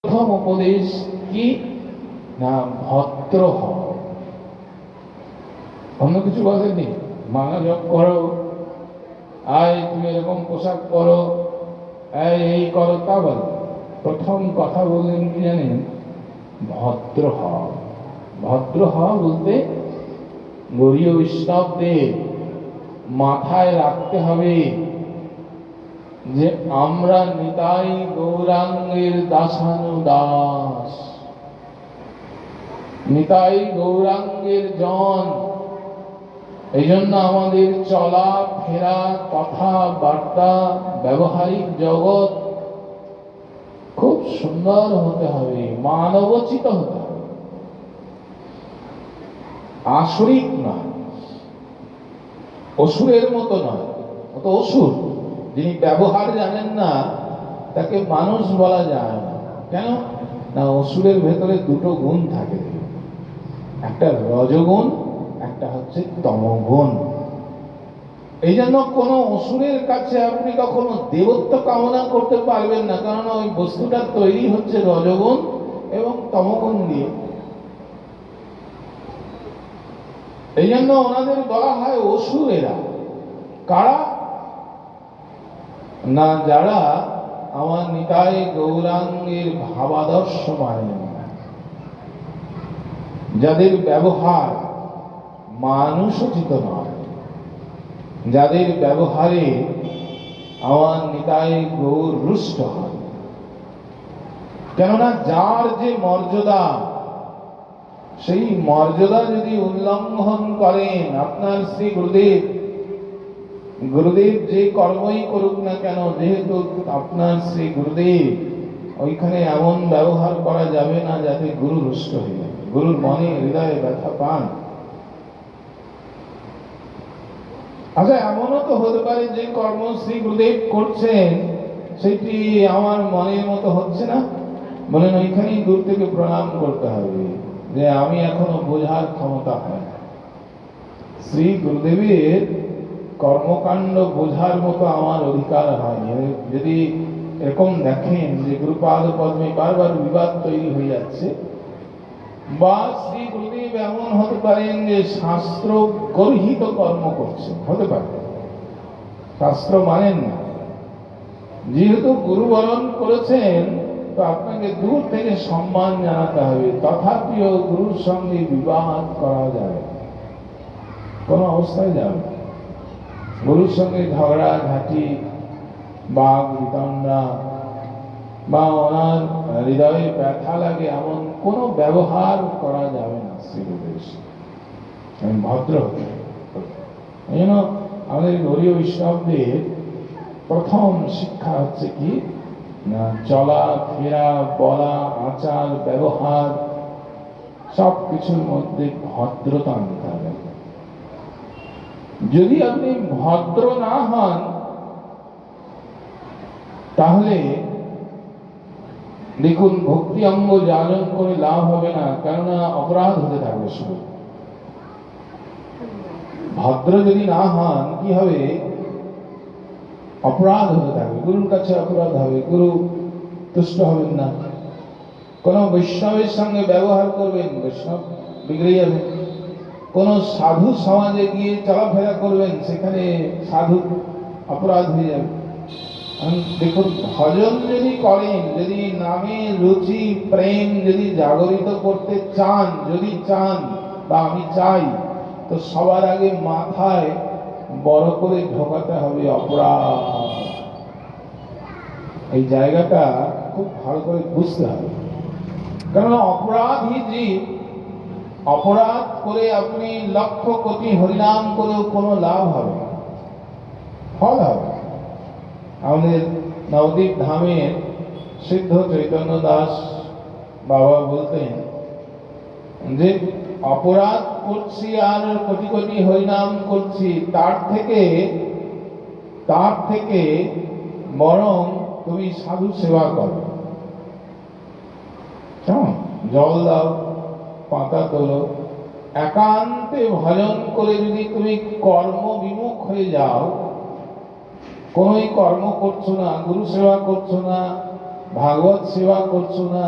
প্রথম উপদেশ কি না, ভদ্র হও। অন্য কিছু বলেনি, মানা জপ করো, আয় তুমি এরকম পোশাক করো, এই করো, তা বলো। প্রথম কথা বললেন কি জানেন? ভদ্র হও। ভদ্র হওয়া বলতে গৌরীয় বৈষ্ণবদের মাথায় রাখতে হবে যে আমরা নিতাই গৌরাঙ্গের দাসানুদাস, নিতাই গৌরাঙ্গের জন। এই জন্য আমাদের চলা ফেরা, কথা বার্তা, ব্যবহারিক জগৎ খুব সুন্দর হতে হবে, মানবোচিত হতে হবে, আসরিক নয়, অসুরের মতো নয়। অত অসুর যিনি ব্যবহার জানেন না তাকে মানুষ বলা যায় না। কেন না, অসুরের ভেতরে দুটো গুণ থাকে, একটা রজগুণ, একটা হচ্ছে তমগুণ। এই জন্য কোনো অসুরের কাছে আপনি কখনো দেবত্ব কামনা করতে পারবেন না, কারণ ওই বস্তুটা তৈরি হচ্ছে রজগুণ এবং তমগুণ দিয়ে। এই জন্য ওনাদের বলা হয় অসুরেরা। কারা না, যারা আমার নিতাই গৌরাঙ্গের ভাবাদর্শ মানে না, যাদের ব্যবহার মানুষোচিত নয়, যাদের ব্যবহারে আমার নিতাই গৌর রুষ্ট হয়। কেননা যার যে মর্যাদা, সেই মর্যাদা যদি উল্লঙ্ঘন করেন, আপনার শ্রী গুরুদেব, গুরুদেব যে কর্মই করুক না কেন, যেহেতু আপনার শ্রী গুরুদেব, ওইখানে এমন ব্যবহার করা যাবে না যাতে গুরু রুষ্ট হয়ে যায়, গুরুর মনে হৃদয়ে ব্যথা পান। আচ্ছা, এমনও তো হতে পারে যে কর্ম শ্রী গুরুদেব করছেন সেটি আমার মনের মতো হচ্ছে না, বলেন ওইখানেই দূর থেকে প্রণাম করতে হবে যে আমি এখনো বোঝার ক্ষমতা হয়। শ্রী গুরুদেবের কর্মকাণ্ড বোঝার মতো আমার অধিকার হয়নি। যদি এরকম দেখেন যে গুরুপাদ পদ্মে বারবার বিবাদ তৈরি হয়ে যাচ্ছে, বা শ্রী গুরুদেব এমন হতে পারেন যে শাস্ত্র গর্হিত কর্ম করছে, হতে পারে শাস্ত্র মানেন না, যেহেতু গুরুবরণ করেছেন তো আপনাকে দূর থেকে সম্মান জানাতে হবে। তথাপিও গুরুর সঙ্গে বিবাদ করা যায় কোনো অবস্থায় যাবে, গুরুর সঙ্গে ঝগড়া ঝাঁটি, বাঘ বিতণ্ডা, বা ওনার হৃদয়ে ব্যথা লাগে এমন কোনো ব্যবহার করা যাবে না। শ্রীগুরুদেব ভদ্র হতে। এই জন্য আমাদের গৌরীয় বৈষ্ণবদের প্রথম শিক্ষা হচ্ছে কি না, চলা ফেরা, বলা, আচার, ব্যবহার সব কিছুর মধ্যে ভদ্রতা আনতে হবে। যদি আপনি ভদ্র না হন তাহলে দেখুন ভক্তি অঙ্গ জানন করে লাভ হবে না, কেননা অপরাধ হতে থাকবে শুধু। ভদ্র যদি না হন কি হবে? অপরাধ হতে থাকবে, গুরুর কাছে অপরাধ হবে, গুরু তুষ্ট হবেন না। কোন বৈষ্ণবের সঙ্গে ব্যবহার করবেন, বৈষ্ণব বিগড়ে যাবে। কোন সাধু সমাজে গিয়ে চলাফেরা করবেন, সেখানে সাধু অপরাধ হয়ে যাবে। দেখুন, ভজন যদি করেন, যদি নামে রুচি প্রেম যদি জাগরিত করতে চান, যদি চান বা আমি চাই, তো সবার আগে মাথায় বড় করে ঢোকাতে হবে অপরাধ। এই জায়গাটা খুব ভালো করে বুঝতে হবে, কারণ অপরাধী জীব, অপরাধ করে আপনি লক্ষ কোটি হরিনাম করেও কোনো লাভ হবে না, ফল হবে। আমাদের নবদ্বীপ ধামের সিদ্ধ চৈতন্য দাস বাবা বলতেন যে অপরাধ করছি আর কোটি কোটি হরিনাম করছি, তার থেকে বরং তুমি সাধু সেবা করো। কেমন? জল দাও, পাতা তোলো, একান্তে ভজন করে যদি তুমি কর্ম বিমুখ হয়ে যাও, কোন কর্ম করছো না, গুরু সেবা করছো না, ভাগবত সেবা করছো না,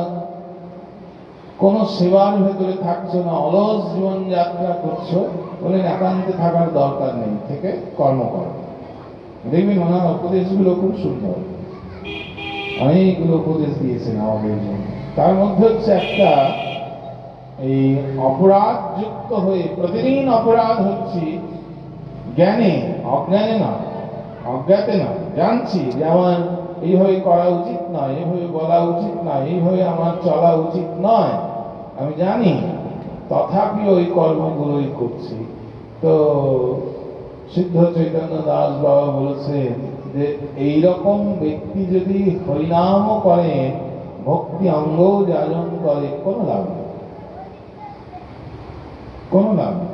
কোন সেবার ভেতরে থাকছো না, অলস জীবন যাত্রা করছো, বলেন একান্তে থাকার দরকার নেই, থেকে কর্ম করো। দেখবেন ওনার উপদেশগুলো খুব সুন্দর, অনেকগুলো উপদেশ দিয়েছেন আমাদের জন্য। তার মধ্যে হচ্ছে একটা, এই অপরাধ যুক্ত হয়ে প্রতিদিন অপরাধ হচ্ছে জ্ঞানে, অজ্ঞানে না, অজ্ঞাতে না। জানছি যে আমার এইভাবে করা উচিত নয়, এইভাবে বলা উচিত নয়, এইভাবে আমার চলা উচিত নয়, আমি জানি, তথাপি ওই কর্মগুলোই করছি। তো সিদ্ধ চৈতন্য দাস বাবা বলেছেন যে এইরকম ব্যক্তি যদি হরিনামও করে, ভক্তি অঙ্গ যাজন করে, কোনো লাভ নেই, কোনো লাভ নেই।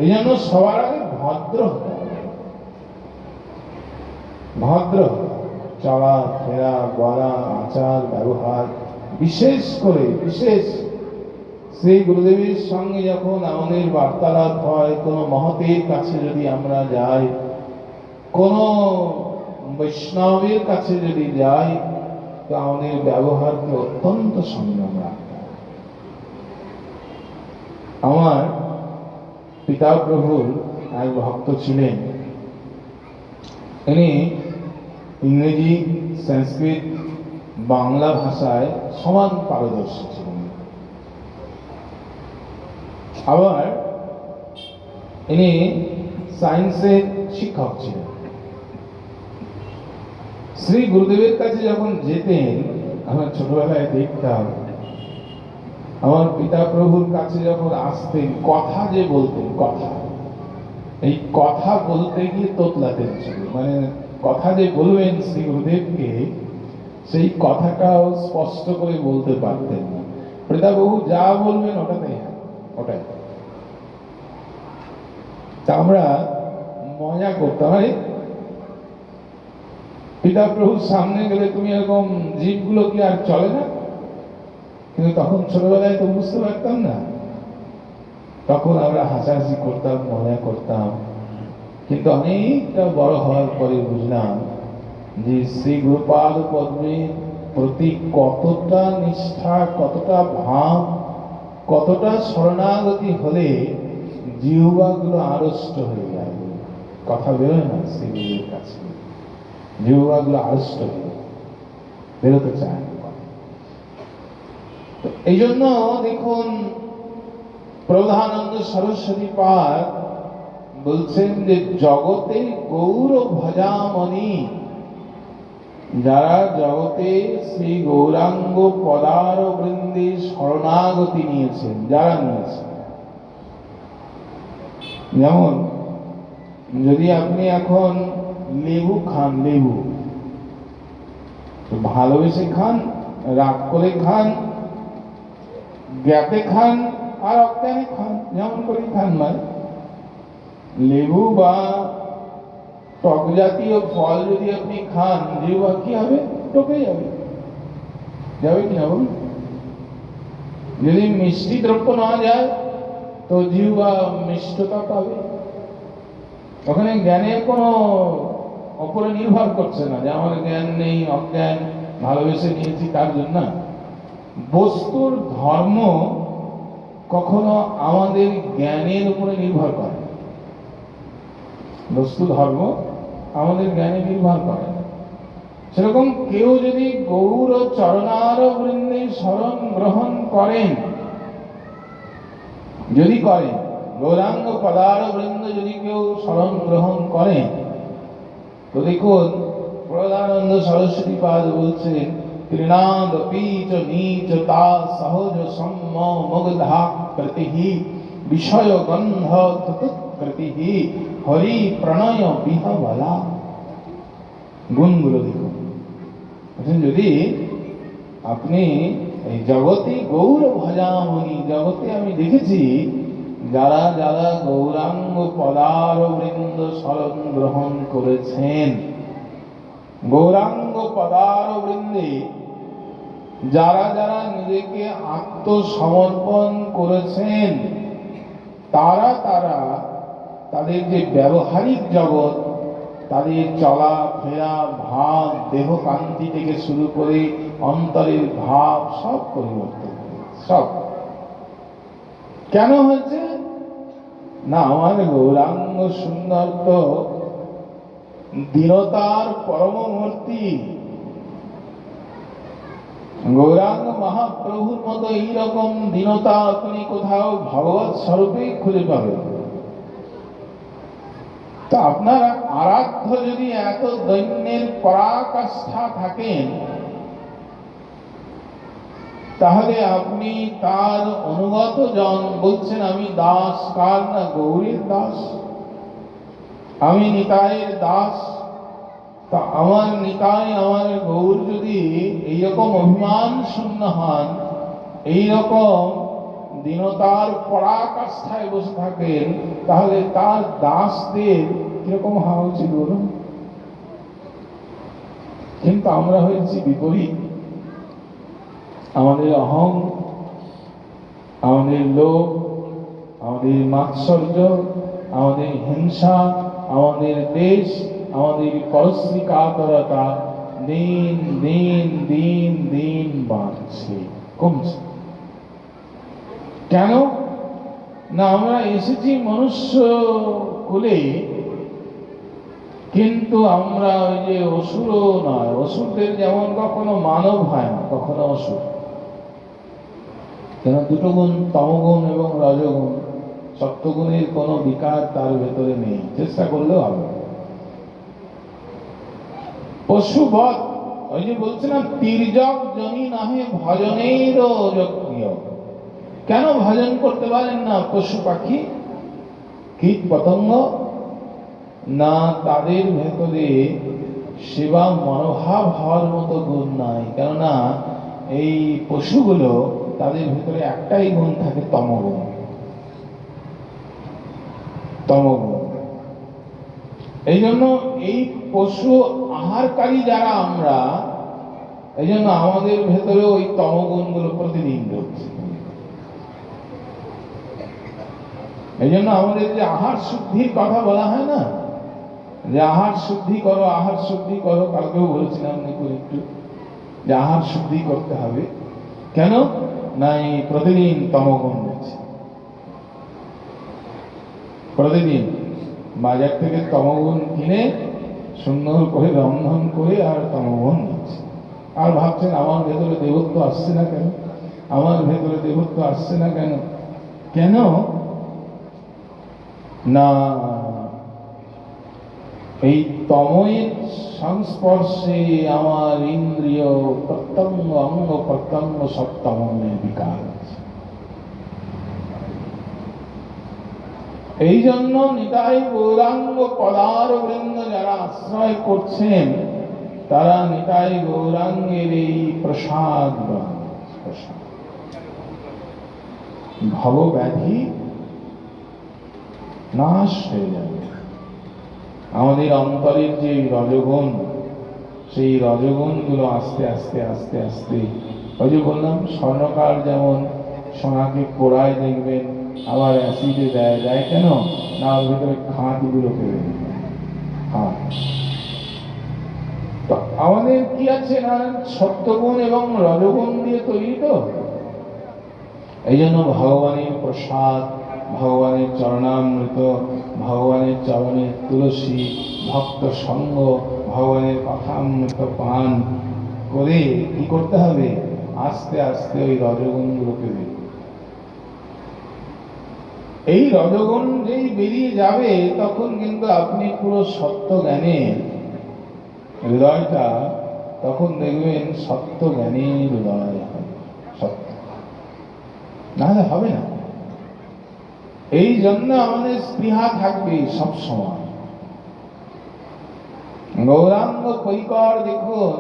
এই জন্য সবার আগে ভদ্র হতে হবে, ভদ্র চলা ফেরা, বলা, আচার ব্যবহার, বিশেষ করে শ্রী গুরুদেবের সঙ্গে যখন আমাদের বার্তালাপ হয়, কোনো মহতের কাছে যদি আমরা যাই, কোনো বৈষ্ণবের কাছে যদি যাই, তো আমাদের ব্যবহারকে অত্যন্ত সংযম রাখতে হবে। আমার পিতা প্রভুর এক ভক্ত ছিলেন, ইনি ইংরেজি, সংস্কৃত, বাংলা ভাষায় সমান পারদর্শী ছিলেন। আবার ইনি সায়েন্সের শিক্ষক ছিলেন। শ্রী গুরুদেবের কাছে যখন যেতেন, আমরা ছোটবেলায় দেখতাম, আমার পিতা প্রভুর কাছে যখন আসতেন, কথা যে বলতেন, কথা, এই কথা বলতে গিয়ে তোতলাতেন ছিল, মানে কথা যে বলবেন শ্রী গুরুদেবকে, সেই কথাটাও স্পষ্ট করে বলতে পারতেন না। পিতা প্রভু যা বলবেন ওটাতেই ওটাই। তা আমরা মজা করতাম, আরে পিতা প্রভুর সামনে গেলে তুমি এরকম জীবগুলো কি আর চলে না? কিন্তু তখন ছোটবেলায় তো বুঝতে পারতাম না, তখন আমরা হাসাহাসি করতাম, মজা করতাম। কিন্তু অনেকটা বড় হওয়ার পরে বুঝলাম যে শ্রী গুরুপাদ পদ্মের প্রতি কতটা নিষ্ঠা, কতটা ভাব, কতটা শরণাগতি হলে জিহ্বাগুলো আড়ষ্ট হয়ে যায়, কথা বেরোয় না শ্রী গুরুর কাছে, জিহ্বাগুলো আড়ষ্ট হয়ে বেরোতে চায় না। এই জন্য দেখুন প্রধানন্দ সরস্বতী পাদ বলছেন যে জগতে গৌর ভজামণি, যারা জগতে শ্রী গৌরাঙ্গ পদার বৃন্দে শরণাগতি নিয়েছেন, যারা নিয়েছেন, যেমন যদি আপনি এখন লেবু খান, লেবু ভালোবেসে খান, রাগ করে খান, জ্ঞাতে খান, আর অজ্ঞানে খান, যেমন করে খান, মানে লেবু বা টক জাতীয় ফল যদি আপনি খান, জিহ্বা কি হবে? টকে যাবে, যাবে কি না বলুন? যদি মিষ্টি দ্রব্য না যায় তো জিহ্বা মিষ্টতা পাবে। ওখানে জ্ঞানের কোনো উপরে নির্ভর করছে না যে আমার জ্ঞান নেই, অজ্ঞান, ভালোবেসে নিয়েছি তার জন্য। বস্তুর ধর্ম কখনো আমাদের জ্ঞানের উপরে নির্ভর করে, বস্তু ধর্ম আমাদের জ্ঞানে নির্ভর করে না। সেরকম কেউ যদি গৌর চরণার বৃন্দে শরণ গ্রহণ করেন, যদি করেন, গৌরাঙ্গ পদার বৃন্দ যদি কেউ শরণ গ্রহণ করেন, তো দেখুন প্রধানন্দ সরস্বতী পাদ বলছেন, তৃণাদপি চ নীচ তা সহজ সম্ম মুগ্ধা প্রতিহি বিষয় গন্ধ প্রতিহি হরি প্রণয় বিহবলা। গুণগুলো দেখুন, যদি আপনি এই জগতে গৌর ভজামণি, জগতে আমি দেখেছি যারা যারা গৌরাঙ্গ পদার বৃন্দ শরণ গ্রহণ করেছেন, গৌরাঙ্গ পদার বৃন্দে যারা যারা নিজেকে আত্মসমর্পণ করেছেন, তারা তারা তাদের যে ব্যবহারিক জগৎ, তাদের চলা ফেরা, ভাব, দেহকান্তি থেকে শুরু করে অন্তরের ভাব সব পরিবর্তন হয়েছে, সব। কেন হয়েছে না? আমার গৌরাঙ্গ সুন্দর তো দীনতার পরমমূর্তি। গৌরাঙ্গ মহাপ্রভুর মতো এইরকম দীনতা আপনি কোথাও ভগবৎ স্বরূপেই খুঁজে পাবেন। তো আপনার আরাধ্য যদি এত দৈন্যের পরাকাষ্ঠা থাকেন, তাহলে আপনি তার অনুগত জন। বলছেন আমি দাস, কার না? গৌরীর দাস, আমি নিতাইয়ের দাস। তা আমার নিতাই, আমার গৌর যদি এইরকম অভিমান শূন্য হন, এইরকম দীনতার পরাকাষ্ঠায় বসে থাকেন, তাহলে তার দাসদের কিরকম হওয়া উচিত বলুন? কিন্তু আমরা হয়েছি বিপরীত। আমাদের অহং, আমাদের লোভ, আমাদের মাৎসর্য, আমাদের হিংসা, আমাদের দেশ, আমাদের পরশ্রী কাতরতা দিন দিন দিন দিন বাড়ছে, কমছে। কেন না? আমরা এসেছি মনুষ্য কুলে, কিন্তু আমরা ওই যে অসুরও নয়। অসুরদের যেমন কখনো মানব হয় না, কখনো অসুর। কেন? দুটো গুণ, তমগুণ এবং রজগুণ, সপ্তগুণের কোনো বিকার তার ভেতরে নেই, চেষ্টা করলেও হবে। পশুবৎ, ওই যে বলছিলাম তির্যক জনি নাহে ভজনের যজ্ঞ। কেন ভজন করতে পারেন না পশু পাখি, কীট পতঙ্গ? না, তাদের ভেতরে সেবা মনোভাব হওয়ার মতো গুণ নাই। কেননা এই পশুগুলো, তাদের ভেতরে একটাই গুণ থাকে, তমগুণ। তমগুণ। এই জন্য এই পশু আহারকারী যারা আমরা, এই জন্য আমাদের ভেতরে ওই তমগুণগুলো প্রতিদিন ঢুকছে। এই জন্য আমাদের যে আহার শুদ্ধির কথা বলা হয় না, যে আহার শুদ্ধি করো, আহার শুদ্ধি করো, কালকেও বলেছিলাম একটু যে আহার শুদ্ধি করতে হবে। কেন না? এই প্রতিদিন তমগুণ হচ্ছে। প্রতিদিন বাজার থেকে তমগুণ কিনে সুন্দর করে রন্ধন করে আর তমগুণ নিচ্ছে। আর ভাবছেন আমার ভেতরে দেবত্ব আসছে না কেন, আমার ভেতরে দেবত্ব আসছে না কেন? কেন না? এই তময়ের সংস্পর্শে আমার ইন্দ্রিয় প্রত্যঙ্গ অঙ্গ প্রত্যঙ্গ সব তময়ের বিকার। এই জন্য নিতাই গৌরাঙ্গ পদার বৃন্দ যারা আশ্রয় করছেন, তারা নিতাই গৌরাঙ্গের এই প্রসাদ ভবব্যাধি নাশ হয়ে যাবে। আমাদের অন্তরের যে রজগুণ, সেই রজগুণগুলো আস্তে আস্তে আস্তে আস্তে, ওই যে বললাম স্বর্ণকার যেমন সোনাকে পোড়ায় দেখবেন, আবার অ্যাসিডে দেয়। দেয় কেন না? ওর ভিতরে খাঁটগুলো ফেলে দেবে। তো আমাদের কি আছে না? সত্যগুণ এবং রজগুণ দিয়ে তৈরি। তো এই জন্য ভগবানের প্রসাদ, ভগবানের চরণামৃত, ভগবানের চরণের তুলসী, ভক্ত সঙ্গ, ভগবানের কথামৃত পান করে কি করতে হবে? আস্তে আস্তে ওই রজগুণগুলোকে বের। এই রজগুণ যেই বেরিয়ে যাবে, তখন কিন্তু আপনি পুরো সত্য জ্ঞানে হৃদয়টা, তখন দেখবেন সত্য জ্ঞানী হৃদয় হবে, সত্য, নাহলে হবে না। এই জন্য আমাদের স্পৃহা থাকবে সব সময়। গৌরাঙ্গ পরিকর দেখুন,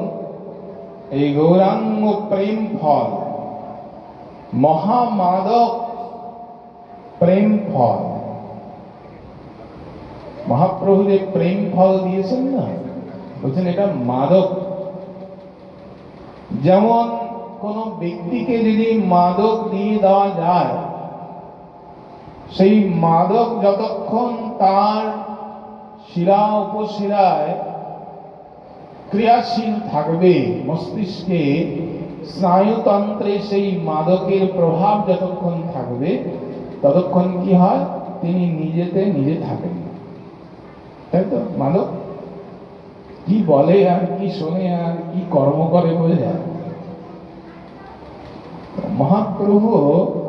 এই গৌরাঙ্গ প্রেম ফল, মহামাদক প্রেম ফল। মহাপ্রভু যে প্রেম ফল দিয়েছেন না, বলছেন এটা মাদক। যেমন কোন ব্যক্তিকে যদি মাদক দিয়ে দেওয়া যায়, সেই মাদক যতক্ষণ তার শিরা উপশিরায় ক্রিয়াশীল থাকবে, মস্তিষ্কে স্নায়ুতন্ত্রে সেই মাদকের প্রভাব যতক্ষণ থাকবে ততক্ষণ কি হয়, তিনি নিজেতে নিজে থাকেন। তাই তো? মাদক কি বলে আর কি শোনে আর কি কর্ম করে বোঝা যায়। মহাপ্রভু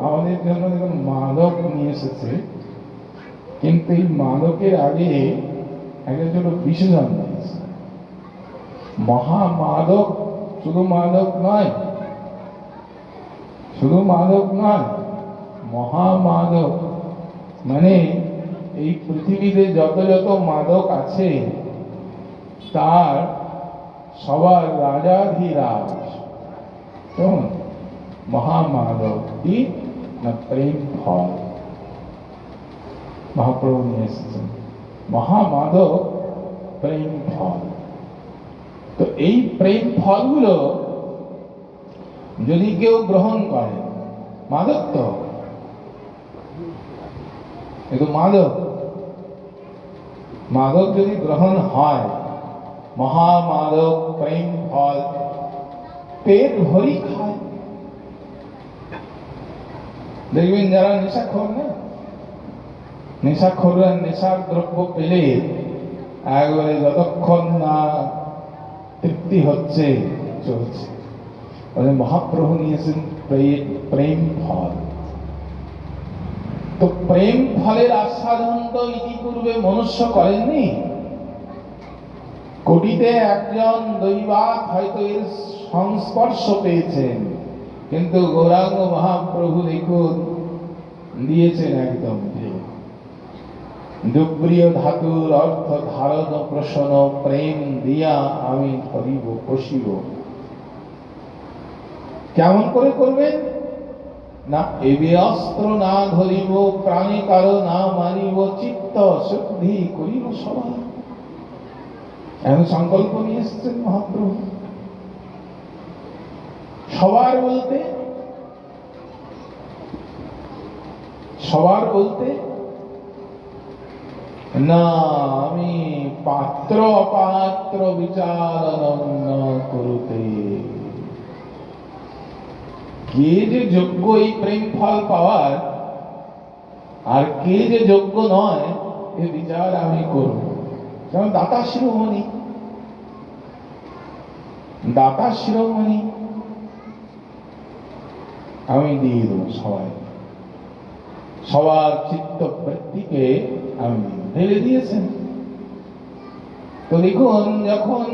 আমাদের জন্য দেখুন মাদক নিয়ে এসেছে, কিন্তু এই মাদকের আগে একটা ছোট বিশেষণ দিয়েছে। মহামাদক শুধু মাদক নয়, শুধু মাদক নয়, মহামাদক মানে এই পৃথিবীতে যত যত মাদক আছে তার সবার রাজাধিরাজ কেমন মহামাদক কি না প্রেম ফল। মহাপ্রভু নিয়ে এসেছেন মহামাদক প্রেম ফল। তো এই প্রেম ফলগুলো যদি কেউ গ্রহণ করে, মাদক তো কিন্তু মাদক মাদক যদি গ্রহণ হয়, মহামাদক প্রেম ফল, পেট ভরি খায়। দেখবেন যারা নেশাখোর না, নেশাখোররা নেশার দ্রব্য পেলে একবারে যতক্ষণ না তৃপ্তি হচ্ছে চলছে। মহাপ্রভু নিয়েছেন প্রেম ফল। তো প্রেম ফলের আস্বাদন তো ইতিপূর্বে মনুষ্য করেননি। কোটিতে একজন দৈবাৎ হয়তো এর সংস্পর্শ পেয়েছেন, কিন্তু গৌরাঙ্গ মহাপ্রভু দেখুন দিয়েছেন একদম দুপ্রিয় ধাতুর অর্থ ধারণ প্রসন্ন প্রেম দিয়া আমি ধরিব বসিব। কেমন করে করবেন না, এবে অস্ত্র না ধরিব, প্রাণী কারো না মানিব, চিত্ত শুদ্ধি করিব সবার। এমন সংকল্প নিয়ে এসেছেন মহাপ্রভু। সবার বলতে সবার বলতে না, আমি পাত্র অপাত্র বিচার করতে। কে যে যোগ্য এই প্রেম ফল পাওয়ার আর কে যে যোগ্য নয় এ বিচার আমি করব। যেমন দাতা শিরোমণি, দাতা শিরোমণি আমি দিয়ে দেব সবাই, সবার চিত্ত বৃত্তিকে আমি ঢেলে দিয়েছেন। তো দেখুন যখন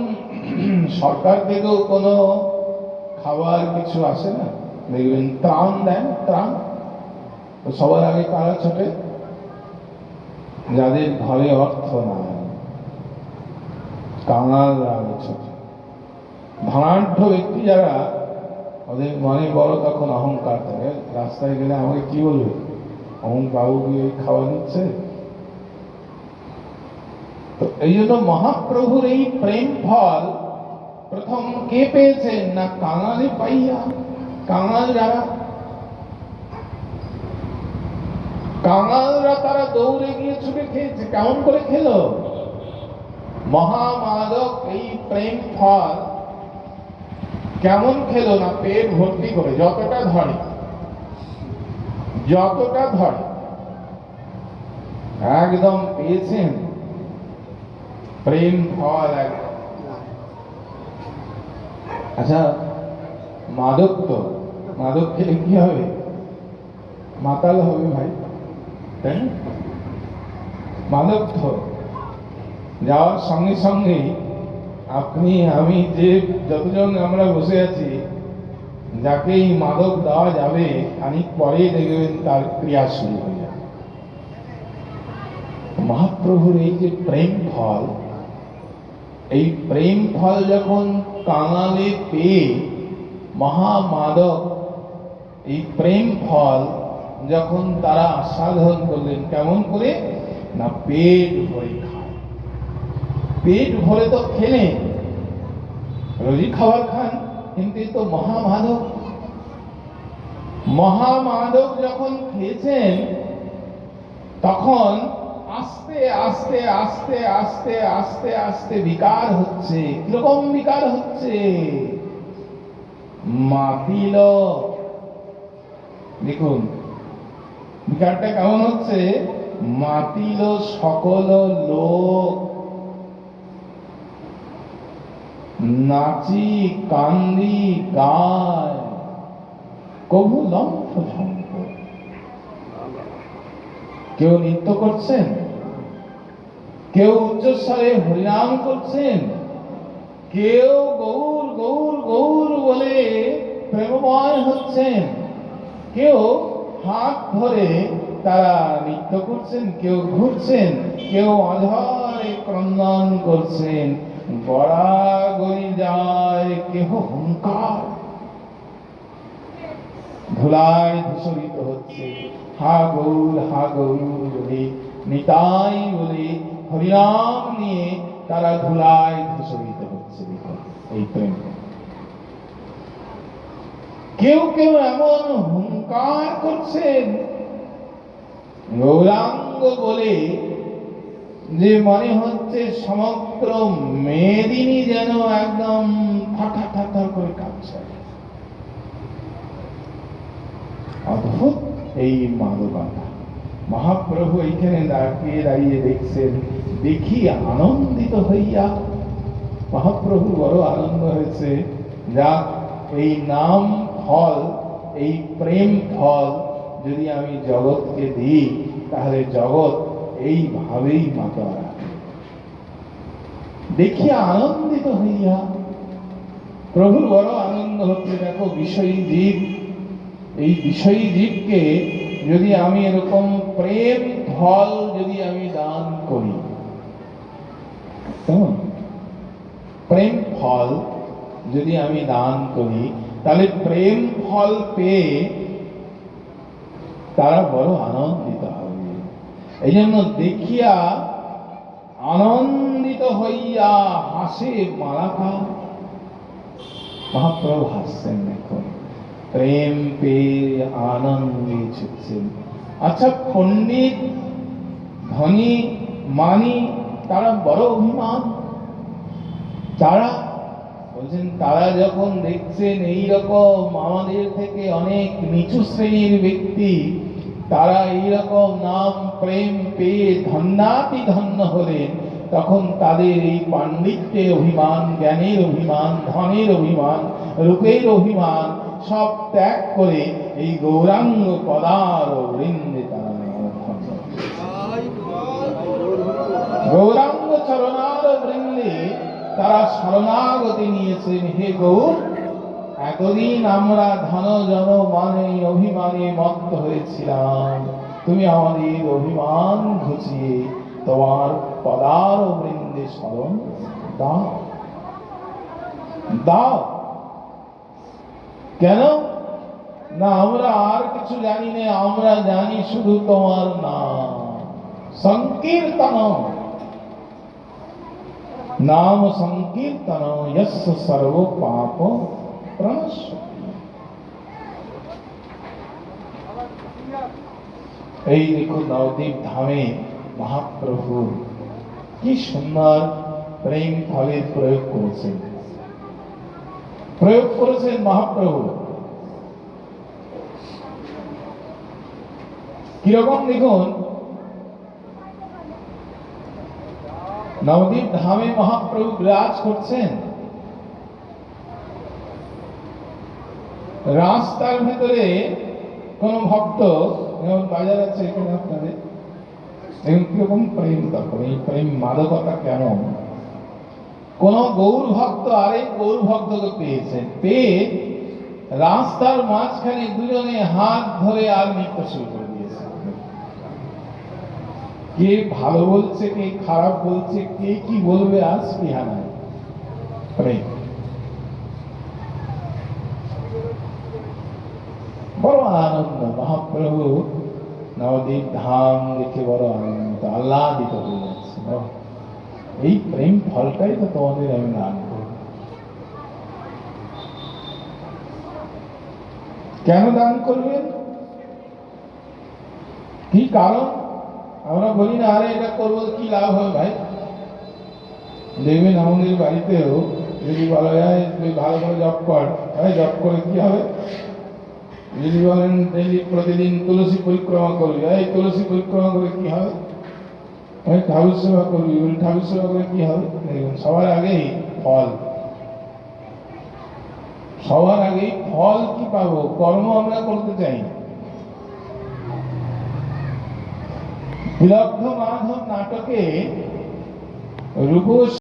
সরকার থেকেও কোনো খাবার কিছু আসে না, দেখবেন ত্রাণ দেন, ত্রাণ। তো সবার আগে কারা ছোটে? যাদের ঘরে অর্থ নাই, কাঙালরা আগে ছোটে। ধনাঢ্য ব্যক্তি যারা, ওদের মনে বড় তখন অহংকার থাকে। রাস্তায় গেলে আমাকে কি বলবে, অমুক বাবু গিয়ে খাওয়া দিচ্ছে। তো এই জন্য মহাপ্রভুর এই প্রেম ফল প্রথম কে পেয়েছেন না, কাঙালে পাইয়া। কাঙাল যারা, কাঙালরা তারা দৌড়ে গিয়ে ছুটে খেয়েছে। কেমন করে খেলো? মহামাদক এই প্রেম ফল কেমন খেলো না, পেট ভর্তি করে, যতটা ধরে যতটা ধরে একদম পেয়েছেন প্রেম ফল একদম। আচ্ছা, মাদক তো, মাদক খেলে কি হবে? মাতাল হবে ভাই, তাই না? মাদক তো যাওয়ার সঙ্গে সঙ্গে আপনি আমি যে যতজন আমরা বসে আছি, যাকে এই মাদক দেওয়া যাবে খানিক পরেই দেখবেন তার ক্রিয়া শুরু হয়ে যাবে। মহাপ্রভুর এই যে প্রেম ফল, এই প্রেম ফল যখন কাঙালে পেয়ে মহামাদক এই প্রেম ফল যখন তারা আস্বাদন করলেন, কেমন করে না, পেট ভরে খায়। পেট ভরে তো খেলেন, রোজই খাবার খান, কিন্তু এই তো মহামাদক। মহামাদক যখন খেয়েছেন তখন আস্তে আস্তে আস্তে আস্তে আস্তে আস্তে বিকার হচ্ছে। কিরকম বিকার হচ্ছে? মাতিল, দেখুন বিকারটা কেমন হচ্ছে? মাতিল সকল লোক, নাচি কান্দি গায়, কবু লম্ফ ঝম্প। কেউ নৃত্য করছেন, কেউ উচ্চস্বরে হরিনাম করছেন, কেউ গৌর গৌর গৌর বলে প্রেমময় হচ্ছেন, কেউ হাত ধরে তারা নৃত্য করছেন, কেউ ঘুরছেন, কেউ অঝরে ক্রন্দন করছেন, গড়াগড়ি যায় কেহ হুঙ্কার, ধুলায় ধূসরিত হচ্ছে। হা গৌর বলে, নিতাই বলে, হরিনাম নিয়ে তারা ধুলায় ধূসরিত হচ্ছে। দেখুন এই প্রেম। কেউ কেউ এমন হুঙ্কার করছেন গৌরাঙ্গ বলে যে মনে হচ্ছে সমগ্র মেদিনী যেন একদম থাকা থাকা করে কাঁপছে। অদ্ভুত এই মাদকতা। মহাপ্রভু এইখানে দাঁড়িয়ে দাঁড়িয়ে দেখছেন, দেখি আনন্দিত হইয়া। মহাপ্রভু বড় আনন্দ হয়েছে, যাক এই নাম ফল, এই প্রেম ফল যদি আমি জগৎকে দিই, তাহলে জগৎ এইভাবেই মাতোয়ারা। দেখিয়া আনন্দিত হইয়া প্রভুর বড় আনন্দ হচ্ছে। দেখো বিষয়ী জীব, এই বিষয়ী জীবকে যদি আমি এরকম প্রেম ফল যদি আমি দান করি, কেমন প্রেম ফল যদি আমি দান করি, তাহলে প্রেম ফল পেয়ে তারা বড় আনন্দিত হবে। এই জন্য দেখিয়া আনন্দিত হইয়া হাসে মালাকা। মহাপ্রভু হাসছেন, দেখুন প্রেম পেয়ে আনন্দে ছুটছেন। আচ্ছা পণ্ডিত ধনী মানি তারা বড় অভিমান, তারা বলছেন তারা যখন দেখছেন এইরকম আমাদের থেকে অনেক নিচু শ্রেণীর ব্যক্তি তারা এইরকম নাম প্রেম পেয়ে ধন্যাতি ধন্য হলেন, তখন তাদের এই পাণ্ডিত্যের অভিমান, জ্ঞানের অভিমান, ধনের অভিমান, রূপের অভিমান সব ত্যাগ করে এই গৌরাঙ্গ পদার বৃন্দে তারা গৌরাঙ্গ চরণার বৃন্দে তারা শরণাগতি নিয়েছেন। হে গৌর, এতদিন আমরা ধন জন মানে অভিমানে মত্ত হয়েছিলাম, তুমি আমাদের অভিমান ঘুচিয়ে তোমার পদার বৃন্দে শরণ দাও দাও। কেন না? আমরা আর কিছু জানি না, আমরা জানি শুধু তোমার নাম সংকীর্তন, নাম সংকীর্তন যস্য সর্ব পাপ প্রণশ্যতি। এই দেখুন নবদ্বীপ ধামে মহাপ্রভু কি সুন্দর প্রেম ফলের প্রয়োগ করেছেন মহাপ্রভু। কিরকম দেখুন, নবদ্বীপ ধামে মহাপ্রভু বিরাজ করছেন, রাস্তার ভেতরে কোন ভক্ত, যেমন বাজার আছে এখানে আপনাদের, দেখুন কিরকম প্রেম, তখন এই প্রেম মাদকতা কেমন। কোন গৌর ভক্ত আরেক গৌর ভক্তকে পেয়েছেন, পেয়ে রাস্তার মাঝখানে দুজনে হাত ধরে আর নৃত্য শুরু করে দিয়েছে। কে ভালো বলছে, কে খারাপ বলছে, কে কি বলবে আর স্পৃহা নাই। প্রেম বড় আনন্দ। মহাপ্রভু নবদ্বীপ ধাম দেখে বড় আনন্দ, আহ্লাদিত হয়ে যাচ্ছে। এই প্রেম ফলটাই তো তোমাদের আমি দান করব। কেন দান করবেন? কি কারণ? আমরা বলি না আরে এটা করবো কি লাভ হবে ভাই। দেখবেন আমাদের বাড়িতেও যদি বলা যায় তুই ভালো করে জব কর, ভাই জব করে কি হবে? যদি বলেন ডেলি প্রতিদিন তুলসী পরিক্রমা করবি, এই তুলসী পরিক্রমা করে কি হবে? ভাই ঠাকুর সেবা করবি, ঠাকুর সেবা করে কি হবে? দেখবেন সবার আগেই ফল, সবার আগেই ফল কি পাবো? কর্ম আমরা করতে চাই। বিদগ্ধ মাধব নাটকে রূপস